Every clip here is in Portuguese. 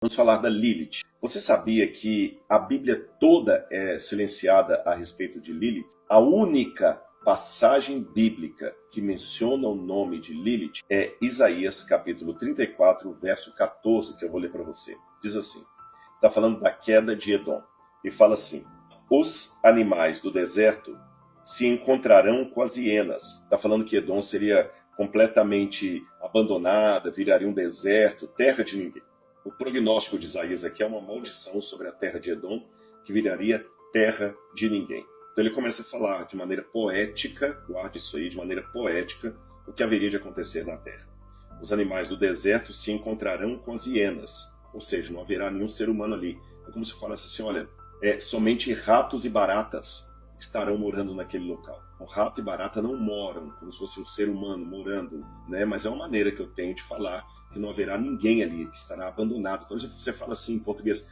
Vamos falar da Lilith. Você sabia que a Bíblia toda é silenciada a respeito de Lilith? A única passagem bíblica que menciona o nome de Lilith é Isaías capítulo 34, verso 14, que eu vou ler para você. Diz assim, está falando da queda de Edom, e fala assim, os animais do deserto se encontrarão com as hienas. Está falando que Edom seria completamente abandonada, viraria um deserto, terra de ninguém. O prognóstico de Isaías aqui é uma maldição sobre a terra de Edom, que viraria terra de ninguém. Então ele começa a falar de maneira poética, guarde isso aí, de maneira poética, o que haveria de acontecer na terra. Os animais do deserto se encontrarão com as hienas, ou seja, não haverá nenhum ser humano ali. É como se falasse assim, olha, somente ratos e baratas estarão morando naquele local. O rato e barata não moram, como se fosse um ser humano morando, né? Mas é uma maneira que eu tenho de falar que não haverá ninguém ali, que estará abandonado. Quando você fala assim em português,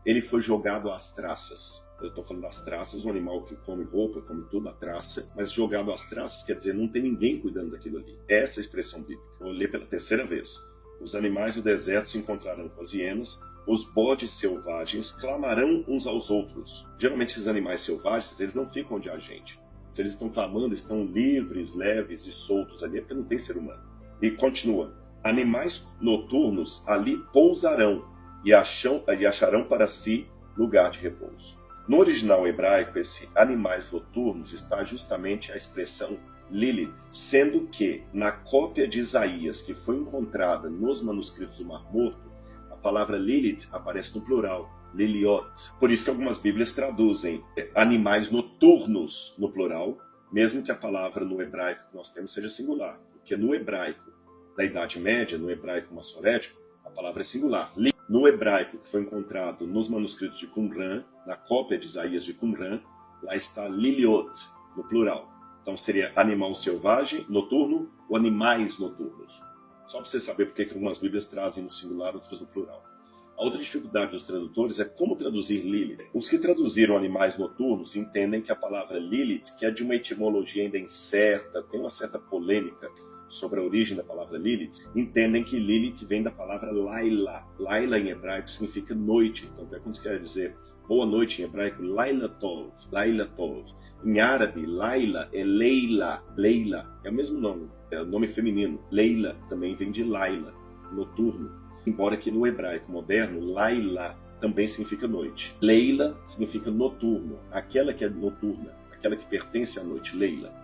ele foi jogado às traças. Eu estou falando das traças, um animal que come roupa, come tudo, a traça, mas jogado às traças quer dizer não tem ninguém cuidando daquilo ali. Essa é a expressão bíblica. Eu vou ler pela terceira vez. Os animais do deserto se encontrarão com as hienas, os bodes selvagens clamarão uns aos outros. Geralmente esses animais selvagens, eles não ficam onde há gente. Se eles estão clamando, estão livres, leves e soltos ali, é porque não tem ser humano. E continua. Animais noturnos ali pousarão e acharão para si lugar de repouso. No original hebraico, esse animais noturnos está justamente a expressão Lilith, sendo que na cópia de Isaías que foi encontrada nos manuscritos do Mar Morto, a palavra Lilith aparece no plural, Liliot. Por isso que algumas Bíblias traduzem animais noturnos no plural, mesmo que a palavra no hebraico que nós temos seja singular, porque no hebraico da Idade Média, no hebraico massorético, a palavra é singular. No hebraico que foi encontrado nos manuscritos de Qumran, na cópia de Isaías de Qumran, lá está Liliot, no plural. Então seria animal selvagem, noturno, ou animais noturnos. Só para você saber porque que algumas Bíblias trazem no singular, outras no plural. A outra dificuldade dos tradutores é como traduzir Lilith. Os que traduziram animais noturnos entendem que a palavra Lilith, que é de uma etimologia ainda incerta, tem uma certa polêmica sobre a origem da palavra Lilith, entendem que Lilith vem da palavra Laila. Laila em hebraico significa noite. Então é como se quer dizer boa noite em hebraico, Laila Tov, Laila Tov. Em árabe, Laila é Leila, Leila é o mesmo nome, é o nome feminino. Leila também vem de Laila, noturno. Embora que no hebraico moderno, Laila também significa noite. Leila significa noturno, aquela que é noturna, aquela que pertence à noite, Leila.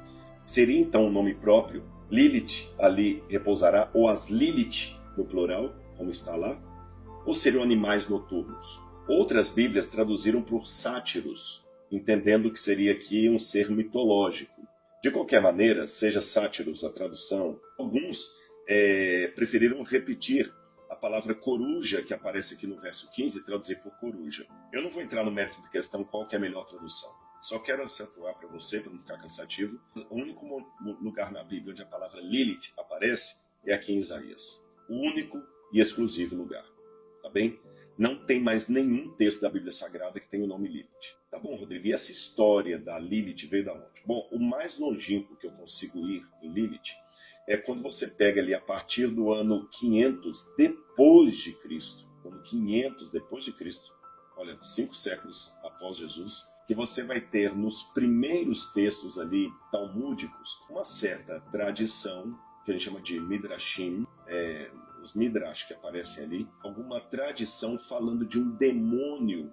Seria então um nome próprio. Lilith ali repousará, ou as Lilith no plural, como está lá, ou seriam animais noturnos. Outras Bíblias traduziram por sátiros, entendendo que seria aqui um ser mitológico. De qualquer maneira, seja sátiros a tradução, alguns preferiram repetir a palavra coruja, que aparece aqui no verso 15, e traduzir por coruja. Eu não vou entrar no mérito de questão qual que é a melhor tradução. Só quero acentuar para você, para não ficar cansativo, o único lugar na Bíblia onde a palavra Lilith aparece é aqui em Isaías. O único e exclusivo lugar. Tá bem? Não tem mais nenhum texto da Bíblia Sagrada que tenha o nome Lilith. Tá bom, Rodrigo, e essa história da Lilith veio da onde? Bom, o mais longínquo que eu consigo ir em Lilith é quando você pega ali a partir do ano 500 depois de Cristo. Ano 500 depois de Cristo. Olha, 5 séculos após Jesus, que você vai ter nos primeiros textos ali talmúdicos uma certa tradição, que a gente chama de Midrashim, os Midrash que aparecem ali, alguma tradição falando de um demônio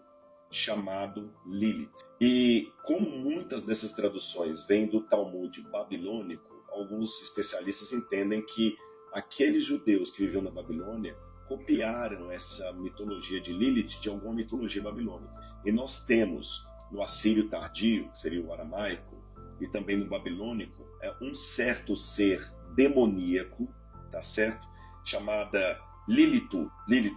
chamado Lilith. E como muitas dessas traduções vêm do Talmud babilônico, alguns especialistas entendem que aqueles judeus que viviam na Babilônia copiaram essa mitologia de Lilith de alguma mitologia babilônica. E nós temos no assírio tardio, que seria o aramaico, e também no babilônico, um certo ser demoníaco, tá certo? Chamada Lilithu.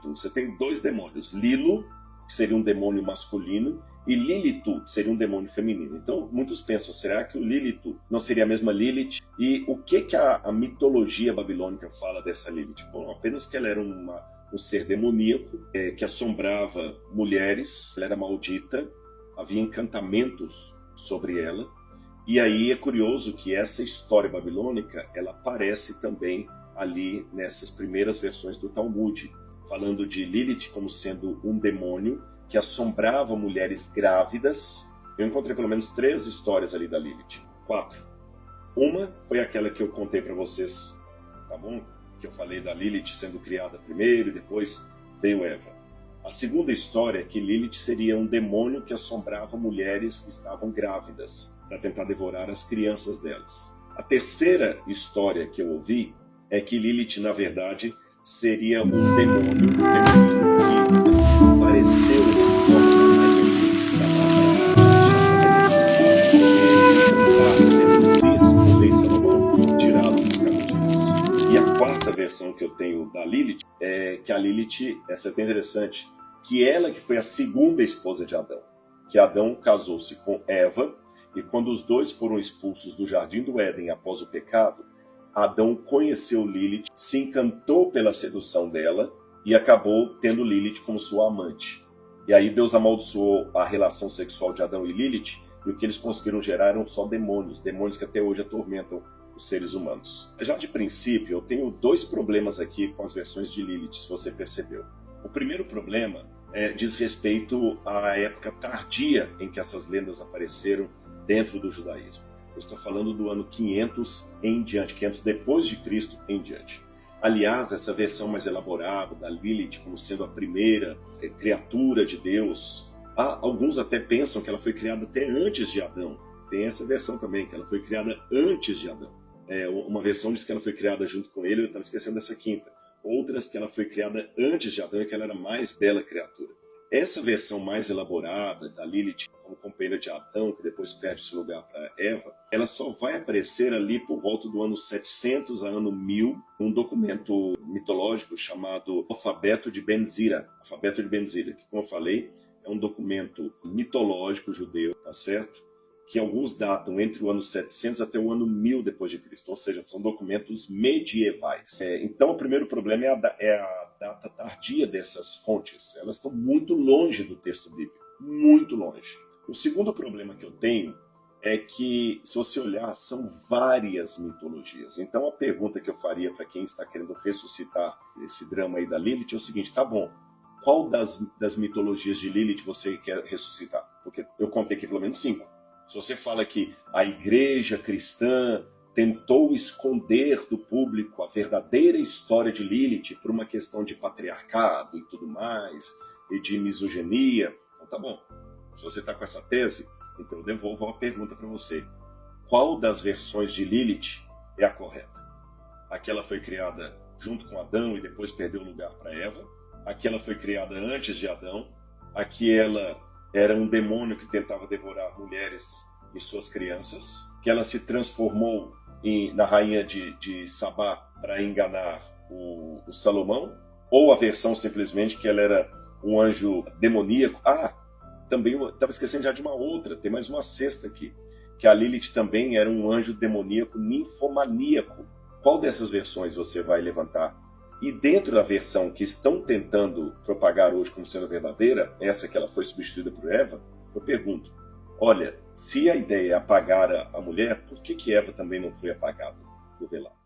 Você tem 2 demônios, Lilo, que seria um demônio masculino, e Lilithu, que seria um demônio feminino. Então, muitos pensam, será que o Lilithu não seria a mesma Lilith? E o que a mitologia babilônica fala dessa Lilith? Bom, apenas que ela era um ser demoníaco, que assombrava mulheres, ela era maldita, havia encantamentos sobre ela. E aí é curioso que essa história babilônica, ela aparece também ali nessas primeiras versões do Talmud. falando de Lilith como sendo um demônio que assombrava mulheres grávidas. Eu encontrei pelo menos 3 histórias ali da Lilith. 4. Uma foi aquela que eu contei para vocês, tá bom? Que eu falei da Lilith sendo criada primeiro e depois veio Eva. A segunda história é que Lilith seria um demônio que assombrava mulheres que estavam grávidas para tentar devorar as crianças delas. A terceira história que eu ouvi é que Lilith, na verdade, seria um demônio feminino que apareceu e a quarta versão que eu tenho da Lilith é que a Lilith, essa é até interessante, que ela que foi a segunda esposa de Adão. Que Adão casou-se com Eva, e quando os dois foram expulsos do Jardim do Éden após o pecado, Adão conheceu Lilith, se encantou pela sedução dela e acabou tendo Lilith como sua amante. E aí Deus amaldiçoou a relação sexual de Adão e Lilith, e o que eles conseguiram gerar eram só demônios, demônios que até hoje atormentam os seres humanos. Já de princípio, eu tenho 2 problemas aqui com as versões de Lilith, se você percebeu. O primeiro problema diz respeito à época tardia em que essas lendas apareceram dentro do judaísmo. Eu estou falando do ano 500 em diante, 500 depois de Cristo em diante. Aliás, essa versão mais elaborada da Lilith como sendo a primeira criatura de Deus, alguns até pensam que ela foi criada até antes de Adão. Tem essa versão também, que ela foi criada antes de Adão. Uma versão diz que ela foi criada junto com ele, eu estava esquecendo dessa quinta. Outras que ela foi criada antes de Adão e que ela era a mais bela criatura. Essa versão mais elaborada da Lilith como companheira de Adão, que depois perde seu lugar para Eva, ela só vai aparecer ali por volta do ano 700 a ano 1000, num documento mitológico chamado Alfabeto de Ben-Zira. Alfabeto de Ben-Zira, que, como eu falei, é um documento mitológico judeu, tá certo? Que alguns datam entre o ano 700 até o ano 1000 depois de Cristo, ou seja, são documentos medievais. Então, o primeiro problema é a data tardia dessas fontes. Elas estão muito longe do texto bíblico, muito longe. O segundo problema que eu tenho é que, se você olhar, são várias mitologias. Então, a pergunta que eu faria para quem está querendo ressuscitar esse drama aí da Lilith é o seguinte: tá bom, qual das mitologias de Lilith você quer ressuscitar? Porque eu contei aqui pelo menos 5. Se você fala que a igreja cristã tentou esconder do público a verdadeira história de Lilith por uma questão de patriarcado e tudo mais, e de misoginia, então tá bom. Se você está com essa tese, então eu devolvo uma pergunta para você. Qual das versões de Lilith é a correta? Aquela foi criada junto com Adão e depois perdeu o lugar para Eva? Aquela foi criada antes de Adão? Aquela era um demônio que tentava devorar mulheres e suas crianças, que ela se transformou na rainha de Sabá para enganar o Salomão, ou a versão simplesmente que ela era um anjo demoníaco. Também eu estava esquecendo já de uma outra, tem mais uma sexta aqui, que a Lilith também era um anjo demoníaco ninfomaníaco. Qual dessas versões você vai levantar? E dentro da versão que estão tentando propagar hoje como sendo verdadeira, essa que ela foi substituída por Eva, eu pergunto, olha, se a ideia é apagar a mulher, por que Eva também não foi apagada do relato?